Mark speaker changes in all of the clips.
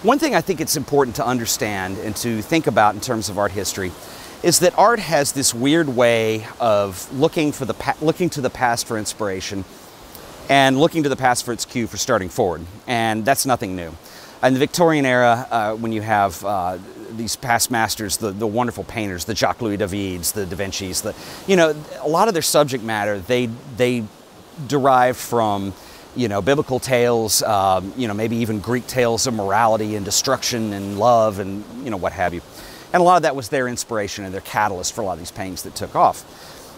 Speaker 1: One thing I think it's important to understand and to think about in terms of art history is that art has this weird way of looking to the past for inspiration and looking to the past for its cue for starting forward. And that's nothing new. In the Victorian era, when you have these past masters, the wonderful painters, the Jacques-Louis Davids, the Da Vincis, a lot of their subject matter, they derived from biblical tales, maybe even Greek tales of morality and destruction and love and, what have you. And a lot of that was their inspiration and their catalyst for a lot of these paintings that took off.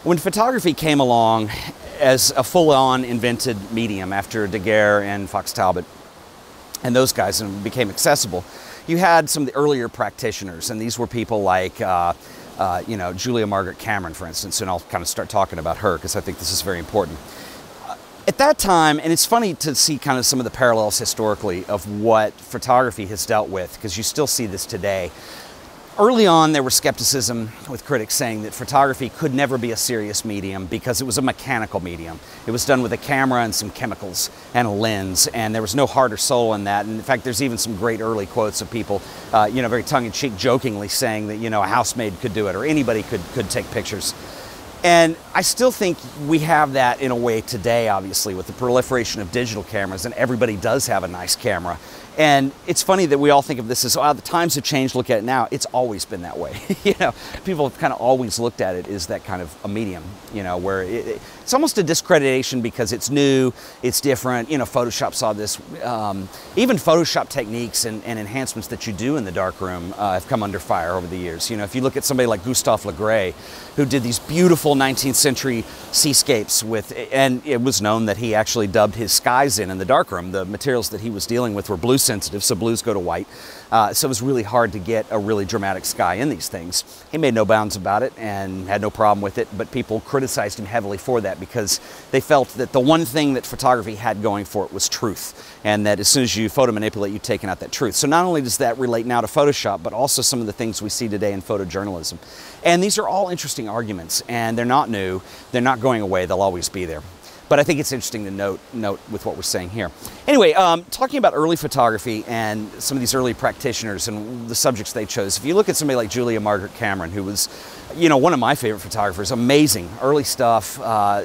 Speaker 1: When photography came along as a full-on invented medium after Daguerre and Fox Talbot and those guys and became accessible, you had some of the earlier practitioners, and these were people like, Julia Margaret Cameron, for instance, and I'll kind of start talking about her because I think this is very important. At that time, and it's funny to see kind of some of the parallels historically of what photography has dealt with, because you still see this today. Early on, there was skepticism with critics saying that photography could never be a serious medium because it was a mechanical medium. It was done with a camera and some chemicals and a lens, and there was no heart or soul in that. And in fact, there's even some great early quotes of people, very tongue-in-cheek, jokingly saying that, a housemaid could do it or anybody could take pictures. And I still think we have that in a way today, obviously, with the proliferation of digital cameras, and everybody does have a nice camera. And it's funny that we all think of this as, the times have changed, look at it now. It's always been that way. People have kind of always looked at it as that kind of a medium, where it's almost a discreditation because it's new, it's different. Photoshop saw this. Even Photoshop techniques and enhancements that you do in the darkroom have come under fire over the years. If you look at somebody like Gustave Le Gray, who did these beautiful 19th century seascapes and it was known that he actually dubbed his skies in the darkroom. The materials that he was dealing with were blue sensitive, so blues go to white. So it was really hard to get a really dramatic sky in these things. He made no bounds about it and had no problem with it, but people criticized him heavily for that because they felt that the one thing that photography had going for it was truth, and that as soon as you photo manipulate, you've taken out that truth. So not only does that relate now to Photoshop, but also some of the things we see today in photojournalism. And these are all interesting arguments, and they're not new, they're not going away, they'll always be there. But I think it's interesting to note with what we're saying here. Anyway, talking about early photography and some of these early practitioners and the subjects they chose. If you look at somebody like Julia Margaret Cameron, who was, one of my favorite photographers, amazing, early stuff.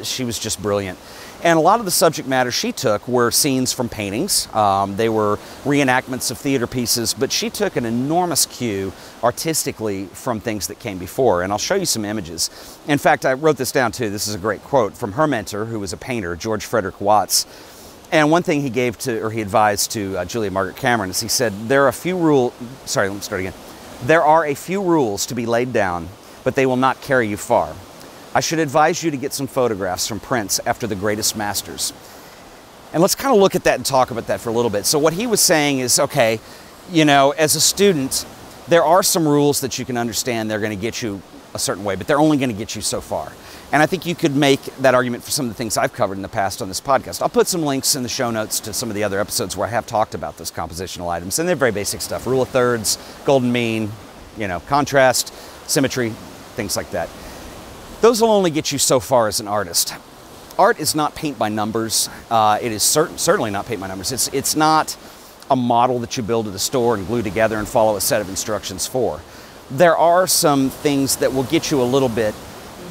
Speaker 1: She was just brilliant. And a lot of the subject matter she took were scenes from paintings. They were reenactments of theater pieces, but she took an enormous cue artistically from things that came before. And I'll show you some images. In fact, I wrote this down too. This is a great quote from her mentor, who was a painter, George Frederick Watts. And one thing he advised to Julia Margaret Cameron is he said, there are a few rules to be laid down, but they will not carry you far. I should advise you to get some photographs from prints after the greatest masters. And let's kind of look at that and talk about that for a little bit. So what he was saying is, okay, as a student, there are some rules that you can understand. They're going to get you a certain way, but they're only going to get you so far. And I think you could make that argument for some of the things I've covered in the past on this podcast. I'll put some links in the show notes to some of the other episodes where I have talked about those compositional items. And they're very basic stuff. Rule of thirds, golden mean, contrast, symmetry, things like that. Those will only get you so far as an artist. Art is not paint by numbers. It is certainly not paint by numbers. It's not a model that you build at a store and glue together and follow a set of instructions for. There are some things that will get you a little bit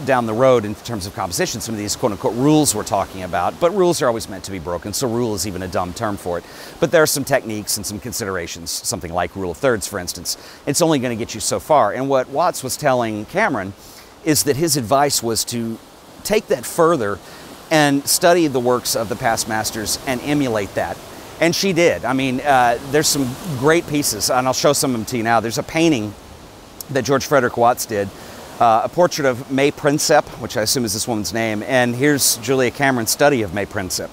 Speaker 1: down the road in terms of composition, some of these quote-unquote rules we're talking about, but rules are always meant to be broken, so rule is even a dumb term for it. But there are some techniques and some considerations, something like rule of thirds, for instance. It's only going to get you so far. And what Watts was telling Cameron is that his advice was to take that further and study the works of the past masters and emulate that. And she did. I mean, there's some great pieces, and I'll show some of them to you now. There's a painting that George Frederick Watts did, a portrait of May Princip, which I assume is this woman's name, and here's Julia Cameron's study of May Princip.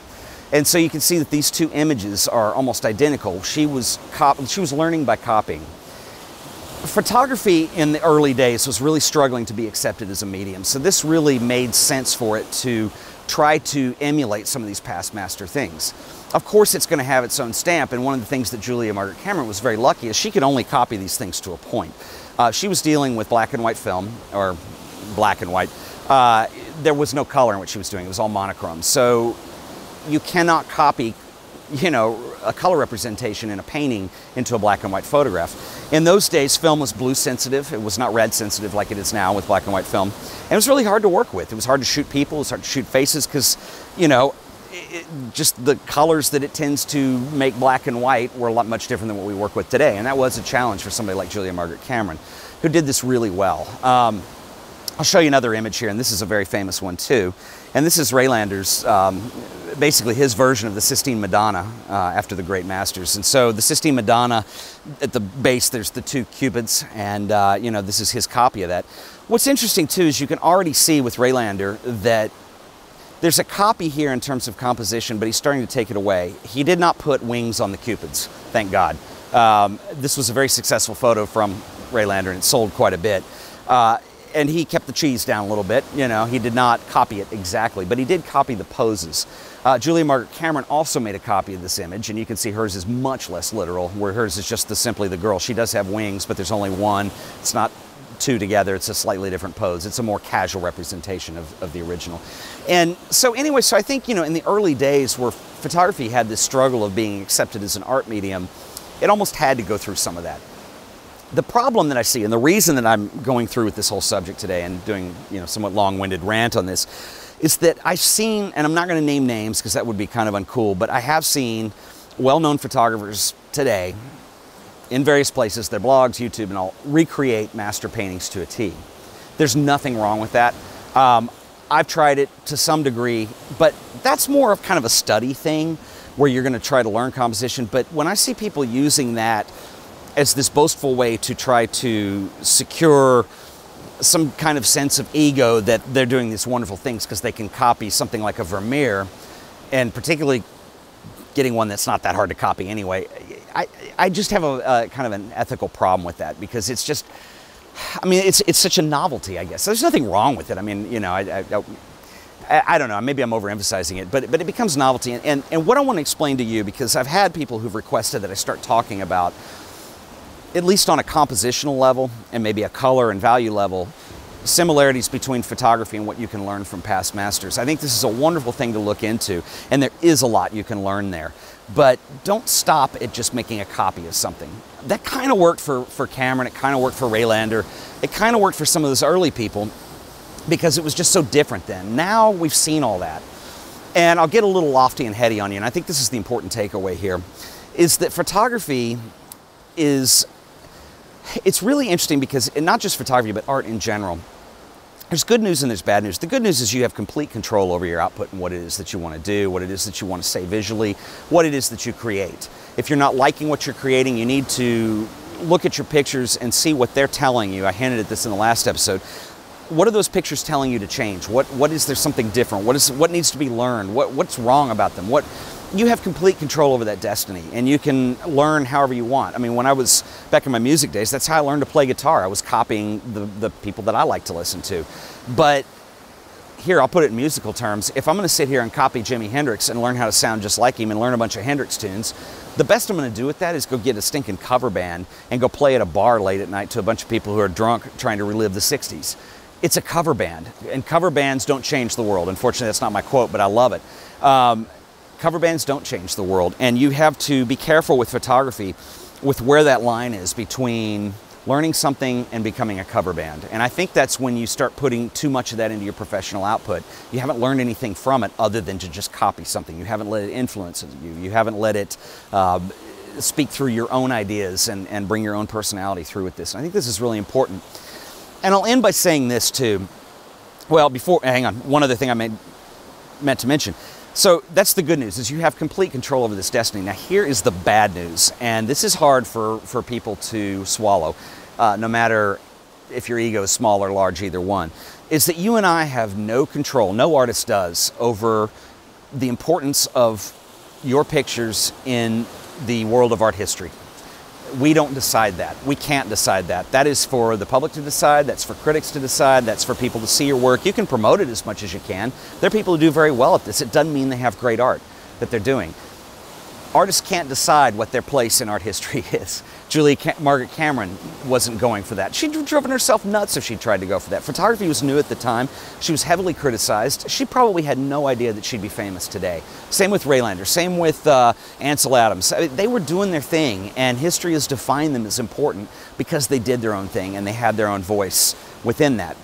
Speaker 1: And so you can see that these two images are almost identical. She was learning by copying. Photography in the early days was really struggling to be accepted as a medium, so this really made sense for it to try to emulate some of these past master things. Of course, it's going to have its own stamp, and one of the things that Julia Margaret Cameron was very lucky is she could only copy these things to a point. She was dealing with black and white film, or black and white. There was no color in what she was doing. It was all monochrome. So you cannot copy, a color representation in a painting into a black and white photograph. In those days, film was blue sensitive. It was not red sensitive like it is now with black and white film. And it was really hard to work with. It was hard to shoot people, it was hard to shoot faces because, you know, just the colors that it tends to make black and white were much different than what we work with today. And that was a challenge for somebody like Julia Margaret Cameron, who did this really well. I'll show you another image here, and this is a very famous one too. And this is Raylander's, basically his version of the Sistine Madonna after the great masters. And so the Sistine Madonna, at the base there's the two cupids, and you know, this is his copy of that. What's interesting too is you can already see with Raylander that there's a copy here in terms of composition, but he's starting to take it away. He did not put wings on the cupids, thank God. This was a very successful photo from Raylander, and it sold quite a bit. And he kept the cheese down a little bit, you know, he did not copy it exactly, but he did copy the poses. Julia Margaret Cameron also made a copy of this image, and you can see hers is much less literal, where hers is just simply the girl. She does have wings, but there's only one. It's not two together, it's a slightly different pose. It's a more casual representation of the original. And so anyway, so I think, you know, in the early days where photography had this struggle of being accepted as an art medium, it almost had to go through some of that. The problem that I see, and the reason that I'm going through with this whole subject today and doing, you know, somewhat long-winded rant on this, is that I've seen, and I'm not going to name names because that would be kind of uncool, but I have seen well-known photographers today in various places, their blogs, YouTube and all, recreate master paintings to a T. There's nothing wrong with that. I've tried it to some degree, but that's more of kind of a study thing where you're going to try to learn composition. But when I see people using that as this boastful way to try to secure some kind of sense of ego that they're doing these wonderful things because they can copy something like a Vermeer, and particularly getting one that's not that hard to copy anyway, I just have a kind of an ethical problem with that, because it's just, I mean, it's such a novelty, I guess. There's nothing wrong with it. I mean, you know, I don't know, maybe I'm overemphasizing it, but it becomes novelty. And what I want to explain to you, because I've had people who've requested that I start talking about, at least on a compositional level and maybe a color and value level, similarities between photography and what you can learn from past masters. I think this is a wonderful thing to look into, and there is a lot you can learn there. But don't stop at just making a copy of something. That kind of worked for Cameron, it kind of worked for Raylander, it kind of worked for some of those early people because it was just so different then. Now we've seen all that. And I'll get a little lofty and heady on you, and I think this is the important takeaway here, is that photography is, it's really interesting because not just photography, but art in general. There's good news and there's bad news. The good news is you have complete control over your output and what it is that you want to do, what it is that you want to say visually, what it is that you create. If you're not liking what you're creating, you need to look at your pictures and see what they're telling you. I hinted at this in the last episode. What are those pictures telling you to change? What is there something different? What needs to be learned? What's wrong about them? You have complete control over that destiny, and you can learn however you want. I mean, when I was back in my music days, that's how I learned to play guitar. I was copying the people that I like to listen to. But here, I'll put it in musical terms. If I'm going to sit here and copy Jimi Hendrix and learn how to sound just like him and learn a bunch of Hendrix tunes, the best I'm going to do with that is go get a stinking cover band and go play at a bar late at night to a bunch of people who are drunk trying to relive the 60s. It's a cover band, and cover bands don't change the world. Unfortunately, that's not my quote, but I love it. Cover bands don't change the world, and you have to be careful with photography with where that line is between learning something and becoming a cover band. And I think that's when you start putting too much of that into your professional output. You haven't learned anything from it other than to just copy something. You haven't let it influence you. You haven't let it speak through your own ideas and bring your own personality through with this. And I think this is really important. And I'll end by saying this too. Well, hang on, one other thing I meant to mention. So that's the good news, is you have complete control over this destiny. Now here is the bad news, and this is hard for people to swallow, no matter if your ego is small or large, either one, is that you and I have no control, no artist does, over the importance of your pictures in the world of art history. We don't decide that. We can't decide that. That is for the public to decide, that's for critics to decide, that's for people to see your work. You can promote it as much as you can. There are people who do very well at this. It doesn't mean they have great art that they're doing. Artists can't decide what their place in art history is. Margaret Cameron wasn't going for that. She'd driven herself nuts if she tried to go for that. Photography was new at the time. She was heavily criticized. She probably had no idea that she'd be famous today. Same with Raylander, same with Ansel Adams. They were doing their thing, and history has defined them as important because they did their own thing and they had their own voice within that.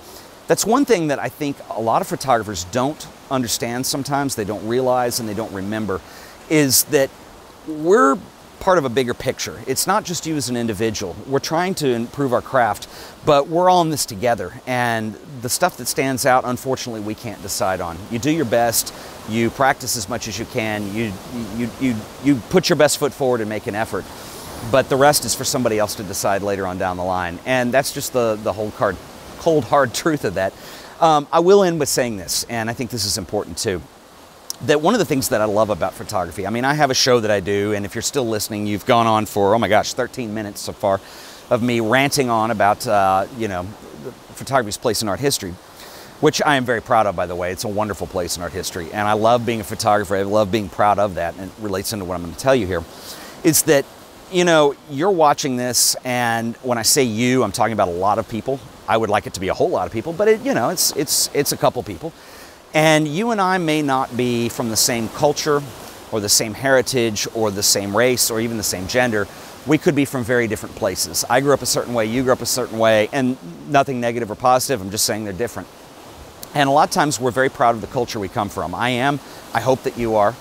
Speaker 1: That's one thing that I think a lot of photographers don't understand sometimes, they don't realize and they don't remember, is that we're part of a bigger picture. It's not just you as an individual. We're trying to improve our craft, but we're all in this together. And the stuff that stands out, unfortunately, we can't decide on. You do your best, you practice as much as you can, you put your best foot forward and make an effort. But the rest is for somebody else to decide later on down the line. And that's just the whole cold, hard truth of that. I will end with saying this, and I think this is important too. That one of the things that I love about photography, I mean, I have a show that I do, and if you're still listening, you've gone on for, oh my gosh, 13 minutes so far of me ranting on about, photography's place in art history, which I am very proud of, by the way. It's a wonderful place in art history, and I love being a photographer. I love being proud of that, and it relates into what I'm going to tell you here. Is that, you're watching this, and when I say you, I'm talking about a lot of people. I would like it to be a whole lot of people, but it's a couple people. And you and I may not be from the same culture or the same heritage or the same race or even the same gender. We could be from very different places. I grew up a certain way, you grew up a certain way, and nothing negative or positive, I'm just saying they're different. And a lot of times we're very proud of the culture we come from. I am, I hope that you are.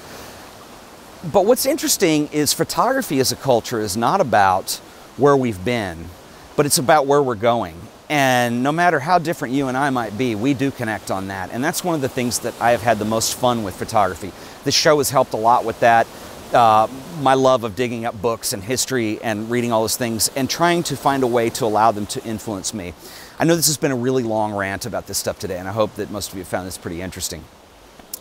Speaker 1: But what's interesting is photography as a culture is not about where we've been, but it's about where we're going. And no matter how different you and I might be, we do connect on that. And that's one of the things that I have had the most fun with photography. This show has helped a lot with that. My love of digging up books and history and reading all those things and trying to find a way to allow them to influence me. I know this has been a really long rant about this stuff today, and I hope that most of you found this pretty interesting.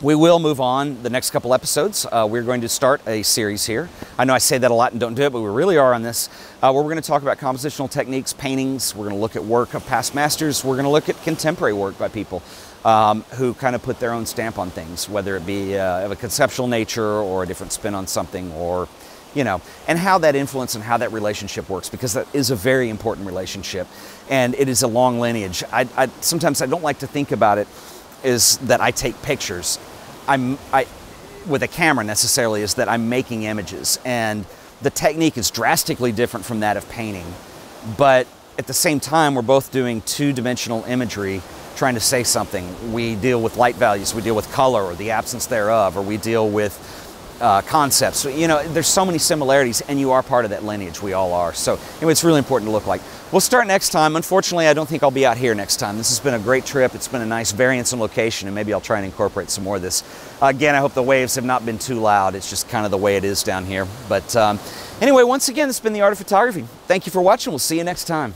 Speaker 1: We will move on the next couple episodes. We're going to start a series here. I know I say that a lot and don't do it, but we really are on this, where we're going to talk about compositional techniques, paintings. We're going to look at work of past masters. We're going to look at contemporary work by people who kind of put their own stamp on things, whether it be of a conceptual nature or a different spin on something, or, and how that influence and how that relationship works, because that is a very important relationship, and it is a long lineage. Sometimes I don't like to think about it is that I take pictures. With a camera necessarily, is that I'm making images, and the technique is drastically different from that of painting. But at the same time, we're both doing two-dimensional imagery, trying to say something. We deal with light values, we deal with color or the absence thereof, or we deal with concepts. So, there's so many similarities, and you are part of that lineage. We all are. So anyway, it's really important to look like. We'll start next time. Unfortunately, I don't think I'll be out here next time. This has been a great trip. It's been a nice variance in location, and maybe I'll try and incorporate some more of this. Again, I hope the waves have not been too loud. It's just kind of the way it is down here. But anyway, once again, this has been The Art of Photography. Thank you for watching. We'll see you next time.